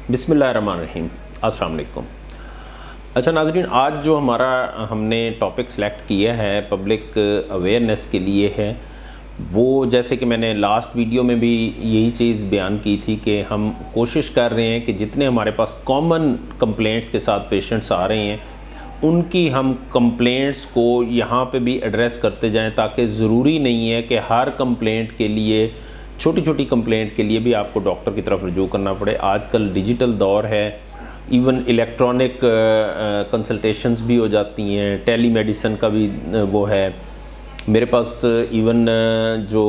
बिस्मिल्लाहिर्रहमानिर्रहीम, अस्सलाम वालेकुम। अच्छा नाज़रीन, आज जो हमने टॉपिक सेलेक्ट किया है पब्लिक अवेयरनेस के लिए है, वो जैसे कि मैंने लास्ट वीडियो में भी यही चीज़ बयान की थी कि हम कोशिश कर रहे हैं कि जितने हमारे पास कॉमन कंप्लेंट्स के साथ पेशेंट्स आ रहे हैं उनकी हम कंप्लेंट्स को यहाँ पे भी एड्रेस करते जाएं, ताकि ज़रूरी नहीं है कि हर कंप्लेंट के लिए, छोटी छोटी कंप्लेंट के लिए भी आपको डॉक्टर की तरफ रुजू करना पड़े। आजकल डिजिटल दौर है, इवन इलेक्ट्रॉनिक कंसल्टेशंस भी हो जाती हैं, टेली मेडिसिन का भी वो है। मेरे पास इवन जो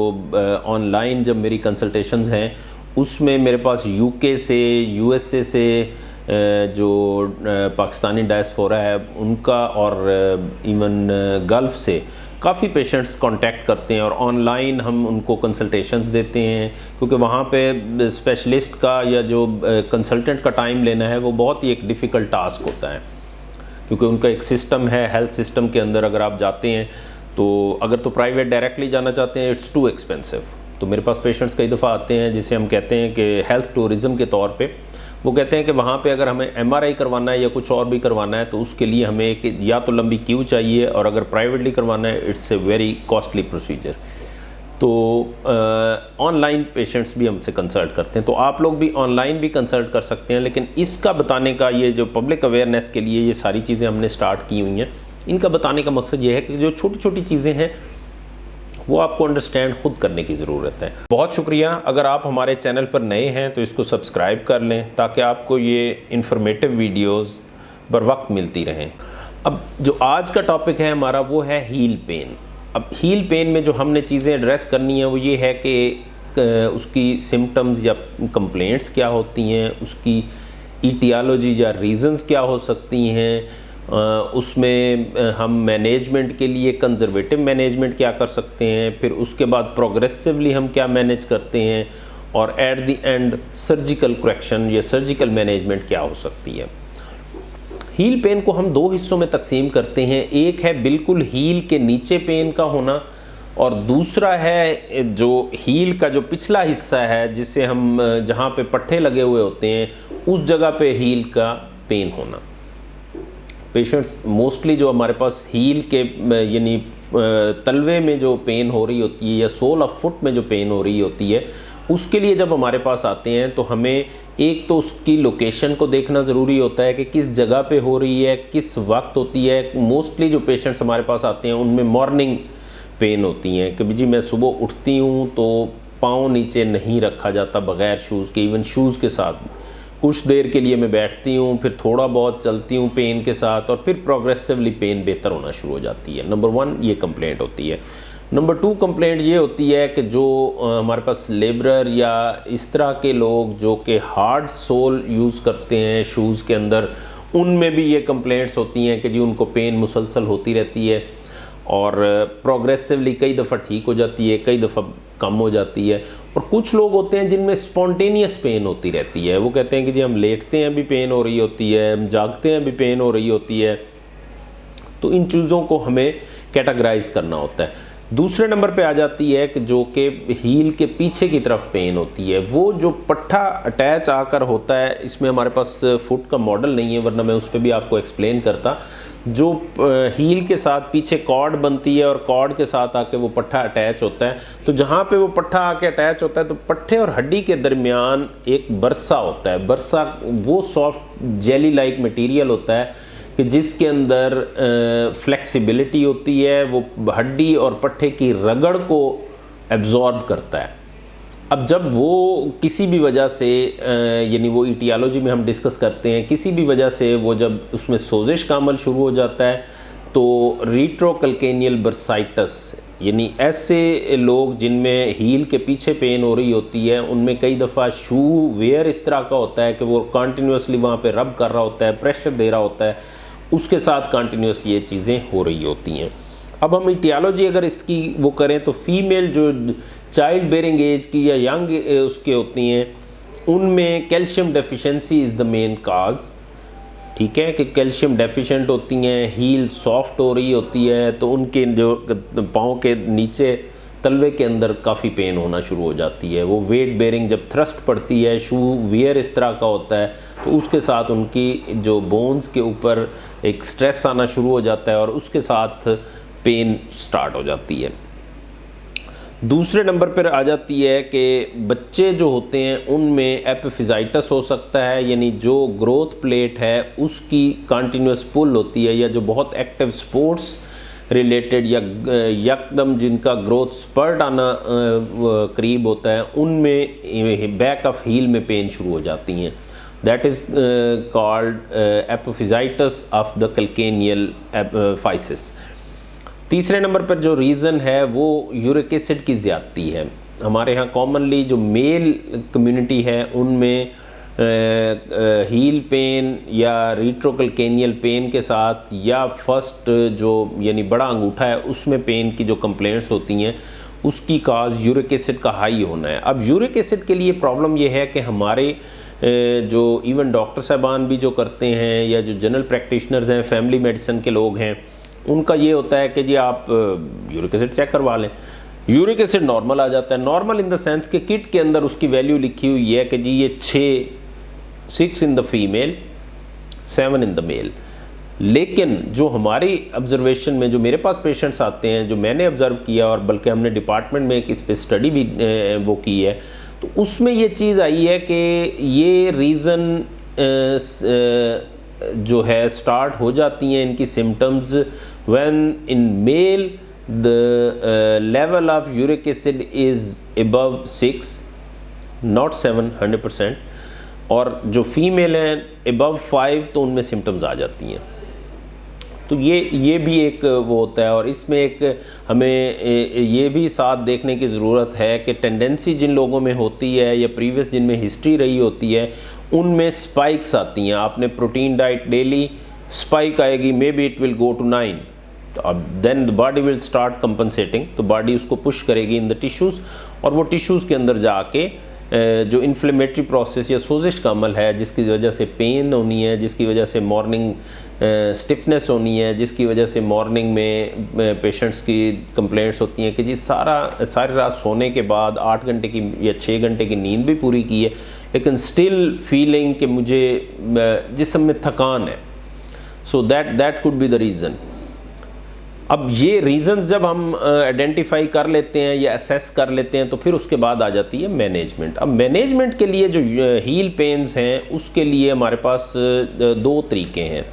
ऑनलाइन जब मेरी कंसल्टेशंस हैं उसमें मेरे पास यूके से, यूएसए से, जो पाकिस्तानी डायस्पोरा है उनका, और इवन गल्फ़ से काफ़ी पेशेंट्स कांटेक्ट करते हैं और ऑनलाइन हम उनको कंसल्टेशंस देते हैं, क्योंकि वहाँ पे स्पेशलिस्ट का या जो कंसल्टेंट का टाइम लेना है वो बहुत ही एक डिफ़िकल्ट टास्क होता है, क्योंकि उनका एक सिस्टम है। हेल्थ सिस्टम के अंदर अगर आप जाते हैं तो अगर तो प्राइवेट डायरेक्टली जाना चाहते हैं, इट्स टू एक्सपेंसिव। तो मेरे पास पेशेंट्स कई दफ़ा आते हैं जिसे हम कहते हैं कि हेल्थ टूरिज़म के तौर पे, वो कहते हैं कि वहाँ पे अगर हमें एमआरआई करवाना है या कुछ और भी करवाना है तो उसके लिए हमें एक या तो लंबी क्यू चाहिए, और अगर प्राइवेटली करवाना है it's a very costly procedure. तो ऑनलाइन पेशेंट्स भी हमसे कंसल्ट करते हैं, तो आप लोग भी ऑनलाइन भी कंसल्ट कर सकते हैं। लेकिन इसका बताने का, ये जो पब्लिक अवेयरनेस के लिए ये सारी चीज़ें हमने स्टार्ट की हुई हैं, इनका बताने का मकसद ये है कि जो छोटी छोटी चीज़ें हैं वो आपको अंडरस्टैंड खुद करने की ज़रूरत है। बहुत शुक्रिया। अगर आप हमारे चैनल पर नए हैं तो इसको सब्सक्राइब कर लें, ताकि आपको ये इन्फॉर्मेटिव वीडियोस बर वक्त मिलती रहें। अब जो आज का टॉपिक है हमारा वो है हील पेन। अब हील पेन में जो हमने चीज़ें एड्रेस करनी है वो ये है कि उसकी सिम्टम्स या कंप्लेंट्स क्या होती हैं, उसकी ईटियोलॉजी या रीज़न्स क्या हो सकती हैं, उसमें हम मैनेजमेंट के लिए कंजर्वेटिव मैनेजमेंट क्या कर सकते हैं, फिर उसके बाद प्रोग्रेसिवली हम क्या मैनेज करते हैं, और at the end surgical correction या सर्जिकल मैनेजमेंट क्या हो सकती है। हील पेन को हम दो हिस्सों में तकसीम करते हैं। एक है बिल्कुल हील के नीचे पेन का होना, और दूसरा है जो हील का जो पिछला हिस्सा है, जिसे हम जहाँ पे पट्टे लगे हुए होते हैं उस जगह पे हील का पेन होना। पेशेंट्स मोस्टली जो हमारे पास हील के यानी तलवे में जो पेन हो रही होती है या सोल ऑफ फुट में जो पेन हो रही होती है, उसके लिए जब हमारे पास आते हैं तो हमें एक तो उसकी लोकेशन को देखना ज़रूरी होता है कि किस जगह पे हो रही है, किस वक्त होती है। मोस्टली जो पेशेंट्स हमारे पास आते हैं उनमें मॉर्निंग पेन होती हैं कि जी मैं सुबह उठती हूँ तो पाँव नीचे नहीं रखा जाता बग़ैर शूज़ के, इवन शूज़ के साथ कुछ देर के लिए मैं बैठती हूँ, फिर थोड़ा बहुत चलती हूँ पेन के साथ, और फिर प्रोग्रेसिवली पेन बेहतर होना शुरू हो जाती है। नंबर 1 ये कंप्लेंट होती है। नंबर 2 कंप्लेंट ये होती है कि जो हमारे पास लेबरर या इस तरह के लोग जो कि हार्ड सोल यूज़ करते हैं शूज़ के अंदर, उनमें भी ये कंप्लेंट्स होती हैं कि जी उनको पेन मुसलसल होती रहती है, और प्रोग्रेसिवली कई दफ़ा ठीक हो जाती है, कई दफ़ा कम हो जाती है। और कुछ लोग होते हैं जिनमें स्पॉन्टेनियस पेन होती रहती है। वो कहते हैं कि जी हम लेटते हैं भी पेन हो रही होती है, हम जागते हैं भी पेन हो रही होती है। तो इन चीज़ों को हमें कैटेगराइज करना होता है। दूसरे नंबर पे आ जाती है कि जो कि हील के पीछे की तरफ पेन होती है, वो जो पट्टा अटैच आकर होता है। इसमें हमारे पास फुट का मॉडल नहीं है, वरना मैं उस पर भी आपको एक्सप्लेन करता। जो हील के साथ पीछे कॉर्ड बनती है और कॉर्ड के साथ आके वो पट्टा अटैच होता है, तो जहाँ पे वो पट्टा आके अटैच होता है तो पट्टे और हड्डी के दरमियान एक बरसा होता है। बरसा वो सॉफ्ट जेली लाइक मटेरियल होता है कि जिसके अंदर फ्लेक्सिबिलिटी होती है, वो हड्डी और पट्टे की रगड़ को एब्जॉर्ब करता है। अब जब वो किसी भी वजह से यानी वो ईटियोलॉजी में हम डिस्कस करते हैं, किसी भी वजह से वो जब उसमें सोजिश का अमल शुरू हो जाता है तो रेट्रोकैल्केनियल बर्साइटिस, यानी ऐसे लोग जिनमें हील के पीछे पेन हो रही होती है, उनमें कई दफ़ा शू वेयर इस तरह का होता है कि वो कंटिन्यूसली वहाँ पे रब कर रहा होता है, प्रेशर दे रहा होता है, उसके साथ कंटिन्यूस ये चीज़ें हो रही होती हैं। अब हम ईटियोलॉजी अगर इसकी वो करें तो फीमेल जो चाइल्ड बेरिंग एज की या यंग उसके होती हैं, उनमें calcium deficiency is the main cause. ठीक है कि कैल्शियम डेफिशिएंट होती हैं, हील सॉफ्ट हो रही होती है, तो उनके जो पाँव के नीचे तलवे के अंदर काफ़ी पेन होना शुरू हो जाती है। वो वेट बेयरिंग जब थ्रस्ट पड़ती है, शू वियर इस तरह का होता है, तो उसके साथ उनकी जो बोन्स के ऊपर एक स्ट्रेस आना शुरू हो जाता है और उसके साथ पेन स्टार्ट हो जाती है। दूसरे नंबर पर आ जाती है कि बच्चे जो होते हैं उनमें एपिफिजाइटिस हो सकता है, यानी जो ग्रोथ प्लेट है उसकी कंटिन्यूस पुल होती है, या जो बहुत एक्टिव स्पोर्ट्स रिलेटेड या यकदम जिनका ग्रोथ स्पर्ट आना करीब होता है, उनमें बैक ऑफ हील में पेन शुरू हो जाती हैं। That is called apophysitis of the calcaneal physis. तीसरे नंबर पर जो रीज़न है वो यूरिक एसिड की ज़्यादती है। हमारे यहाँ कॉमनली जो मेल कम्युनिटी है उनमें हील पेन या रिट्रोकैल्केनियल पेन के साथ या फर्स्ट जो यानी बड़ा अंगूठा है उसमें पेन की जो कंप्लेंट्स होती हैं उसकी काज यूरिक एसिड का हाई होना है। अब यूरिक एसिड के लिए प्रॉब्लम ये है कि हमारे जो इवन डॉक्टर साहबान भी जो करते हैं या जो जनरल प्रैक्टिशनर्स हैं, फैमिली मेडिसिन के लोग हैं, उनका ये होता है कि जी आप यूरिक एसिड चेक करवा लें। यूरिक एसिड नॉर्मल आ जाता है, नॉर्मल इन द सेंस कि किट के अंदर उसकी वैल्यू लिखी हुई है कि जी ये 6 in the female 7 in the male. लेकिन जो हमारी ऑब्जर्वेशन में जो मेरे पास पेशेंट्स आते हैं, जो मैंने ऑब्ज़र्व किया और बल्कि हमने डिपार्टमेंट में एक इस पर स्टडी भी वो की है, तो उसमें ये चीज़ आई है कि ये रीज़न जो है स्टार्ट हो जाती हैं इनकी symptoms when in male the level of uric acid is above 6 not 7 100%, और जो फीमेल हैं अबव 5 तो उनमें सिम्टम्स आ जाती हैं। तो ये भी एक वो होता है। और इसमें एक हमें ये भी साथ देखने की ज़रूरत है कि टेंडेंसी जिन लोगों में होती है या प्रीवियस जिनमें हिस्ट्री रही होती है उनमें स्पाइक्स आती हैं। आपने प्रोटीन डाइट डेली, स्पाइक आएगी, may be it will go to 9, अब then the body will start compensating, तो बॉडी उसको पुश करेगी इन द टिश्यूज़, और वो टिश्यूज़ के अंदर जाके जो इन्फ्लेमेटरी प्रोसेस या सोजिश का अमल है, जिसकी वजह से पेन होनी है, जिसकी वजह से मॉर्निंग स्टिफनेस होनी है, जिसकी वजह से मॉर्निंग में पेशेंट्स की कंप्लेंट्स होती हैं कि जी सारी रात सोने के बाद 8 घंटे की या 6 घंटे की नींद भी पूरी की है लेकिन स्टिल फीलिंग कि मुझे जिस्म में थकान है। So that could be the reason. अब ये रीज़न्स जब हम आइडेंटिफाई कर लेते हैं या असेस कर लेते हैं तो फिर उसके बाद आ जाती है मैनेजमेंट। अब मैनेजमेंट के लिए जो हील पेन्स हैं उसके लिए हमारे पास 2 तरीके हैं।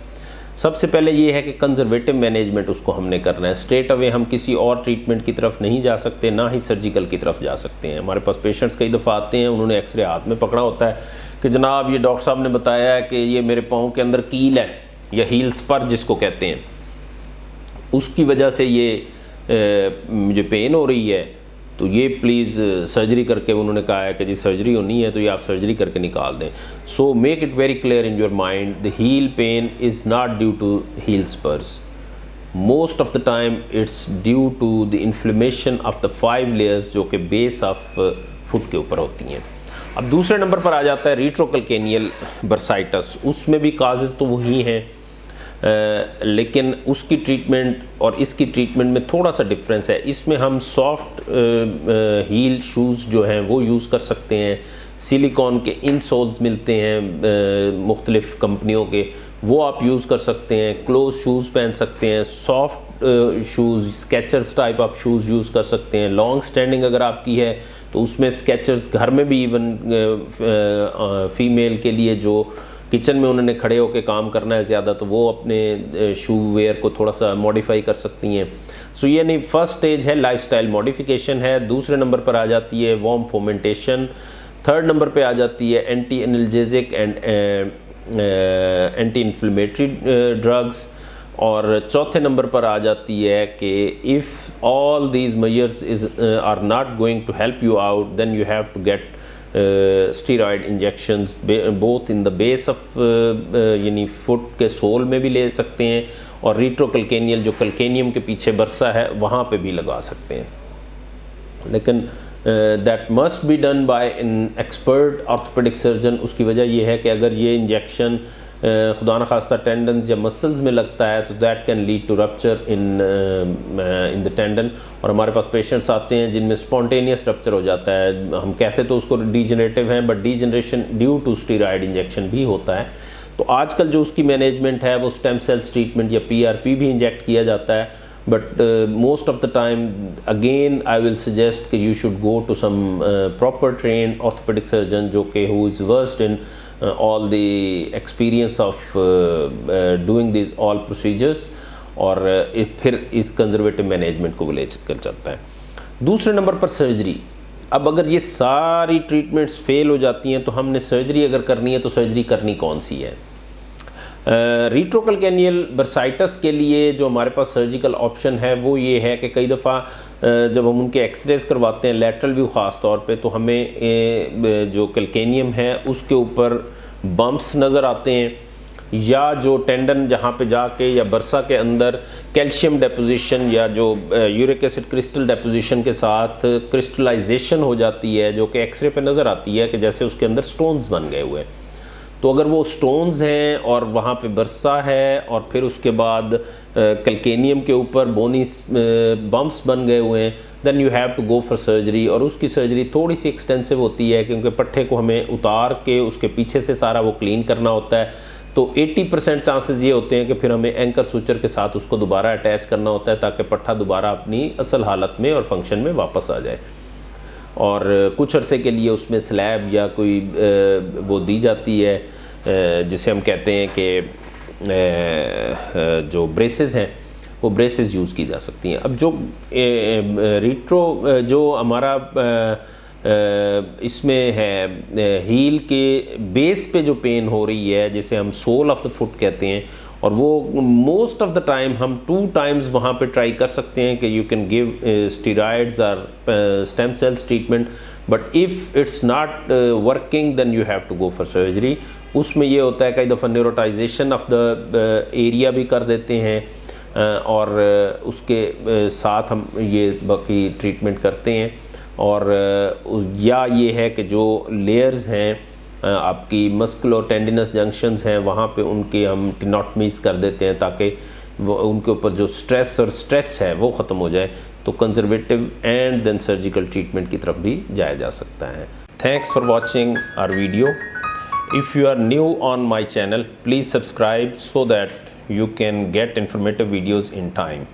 सबसे पहले ये है कि कंजर्वेटिव मैनेजमेंट उसको हमने करना है। स्ट्रेट अवे हम किसी और ट्रीटमेंट की तरफ नहीं जा सकते, ना ही सर्जिकल की तरफ जा सकते हैं। हमारे पास पेशेंट्स कई दफ़ा आते हैं, उन्होंने एक्सरे हाथ में पकड़ा होता है कि जनाब ये डॉक्टर साहब ने बताया है कि ये मेरे पाँव के अंदर कील है या हील स्पर जिसको कहते हैं, उसकी वजह से ये मुझे पेन हो रही है, तो ये प्लीज़ सर्जरी करके, उन्होंने कहा है कि जी सर्जरी होनी है तो ये आप सर्जरी करके निकाल दें। So make it very clear in your mind, the heel pain is not due to heel spurs, most of the time it's due to the inflammation of the 5 layers जो कि बेस ऑफ फुट के ऊपर होती हैं। अब दूसरे number पर आ जाता है रिट्रोकैल्केनियल बर्साइटिस। उसमें भी काजेज़ तो वही हैं, लेकिन उसकी ट्रीटमेंट और इसकी ट्रीटमेंट में थोड़ा सा डिफरेंस है। इसमें हम सॉफ्ट हील शूज़ जो हैं वो यूज़ कर सकते हैं। सिलिकॉन के इनसोल्स मिलते हैं मुख्तलिफ़ कंपनियों के, वो आप यूज़ कर सकते हैं। क्लोज शूज़ पहन सकते हैं, सॉफ्ट शूज़ स्केचर्स टाइप आप शूज़ यूज़ कर सकते हैं। लॉन्ग स्टैंडिंग अगर आपकी है तो उसमें स्केचर्स, घर में भी इवन फीमेल के लिए जो किचन में उन्होंने खड़े होकर काम करना है ज़्यादा, तो वो अपने शू वेयर को थोड़ा सा मॉडिफाई कर सकती हैं। सो ये नहीं, फर्स्ट स्टेज है लाइफस्टाइल मॉडिफिकेशन है। दूसरे नंबर पर आ जाती है वार्म फोमेंटेशन। थर्ड नंबर पे आ जाती है anti analgesic and anti inflammatory drugs. और चौथे नंबर पर आ जाती है कि if all these measures are not going to help you out, then you have to get steroid injections both in the base of यानी फुट के सोल में भी ले सकते हैं, और रिट्रोकैल्केनियल जो कैल्केनियम के पीछे बरसा है वहाँ पे भी लगा सकते हैं। लेकिन that must be done by an expert orthopaedic surgeon. उसकी वजह यह है कि अगर ये इंजेक्शन खुदा न खास्ता टेंडन्स या मसल्स में लगता है तो that can lead to rupture in the tendon. और हमारे पास पेशेंट्स आते हैं जिनमें स्पॉन्टेनियस रप्चर हो जाता है, हम कहते तो उसको डीजनरेटिव है, but degeneration due to steroid injection भी होता है। तो आजकल जो उसकी मैनेजमेंट है वो स्टेम सेल्स ट्रीटमेंट या PRP भी इंजेक्ट किया जाता है, but most of the time again I will suggest कि you should go to some proper trained orthopaedic surgeon जो कि who is versed in all the experience of doing these all procedures, और फिर इस conservative management को ले कर चलता है। दूसरे नंबर पर सर्जरी। अब अगर ये सारी ट्रीटमेंट्स फेल हो जाती हैं तो हमने सर्जरी अगर करनी है तो सर्जरी करनी कौन सी है? रेट्रोकैल्केनियल बर्साइटस के लिए जो हमारे पास सर्जिकल ऑप्शन है वो ये है कि कई दफ़ा जब हम उनके एक्सरेज करवाते हैं लेटरल व्यू ख़ास तौर पे, तो हमें जो कैल्केनियम है उसके ऊपर बम्प्स नज़र आते हैं, या जो टेंडन जहाँ पे जाके या बरसा के अंदर कैल्शियम डेपोजिशन या जो यूरिक एसिड क्रिस्टल डेपोजिशन के साथ क्रिस्टलाइजेशन हो जाती है, जो कि एक्सरे पे नज़र आती है कि जैसे उसके अंदर स्टोन्स बन गए हुए हैं। तो अगर वो स्टोन्स हैं और वहाँ पे बरसा है और फिर उसके बाद कैल्केनियम के ऊपर बोनी बम्प्स बन गए हुए हैं, then you have to go for surgery. और उसकी सर्जरी थोड़ी सी एक्सटेंसिव होती है क्योंकि पट्टे को हमें उतार के उसके पीछे से सारा वो क्लीन करना होता है। तो 80% चांसेस ये होते हैं कि फिर हमें एंकर सूचर के साथ उसको दोबारा अटैच करना होता है ताकि पट्टा दोबारा अपनी असल हालत में और फंक्शन में वापस आ जाए। और कुछ अरसे के लिए उसमें स्लैब या कोई वो दी जाती है जिसे हम कहते हैं कि जो ब्रेसेस हैं वो ब्रेसेस यूज़ की जा सकती हैं। अब जो रिट्रो जो हमारा इसमें है हील के बेस पे जो पेन हो रही है जिसे हम सोल ऑफ द फुट कहते हैं, और वो मोस्ट ऑफ द टाइम हम 2 टाइम्स वहाँ पे ट्राई कर सकते हैं कि यू कैन गिव स्टीरॉयड्स और stem cells treatment, but if it's not working then you have to go for surgery. उसमें ये होता है कई दफ़ा न्यूरोटाइजेशन ऑफ द एरिया भी कर देते हैं और उसके साथ हम ये बाकी ट्रीटमेंट करते हैं। और या ये है कि जो लेयर्स हैं आपकी मस्कुलो टेंडिनस जंक्शंस हैं वहाँ पे उनके हम टेनोटमीज कर देते हैं ताकि वो उनके ऊपर जो स्ट्रेस और स्ट्रेच है वो ख़त्म हो जाए। तो conservative and then surgical treatment की तरफ भी जाया जा सकता है। Thanks for watching our video. If you are new on my channel, please subscribe so that you can get informative videos in time.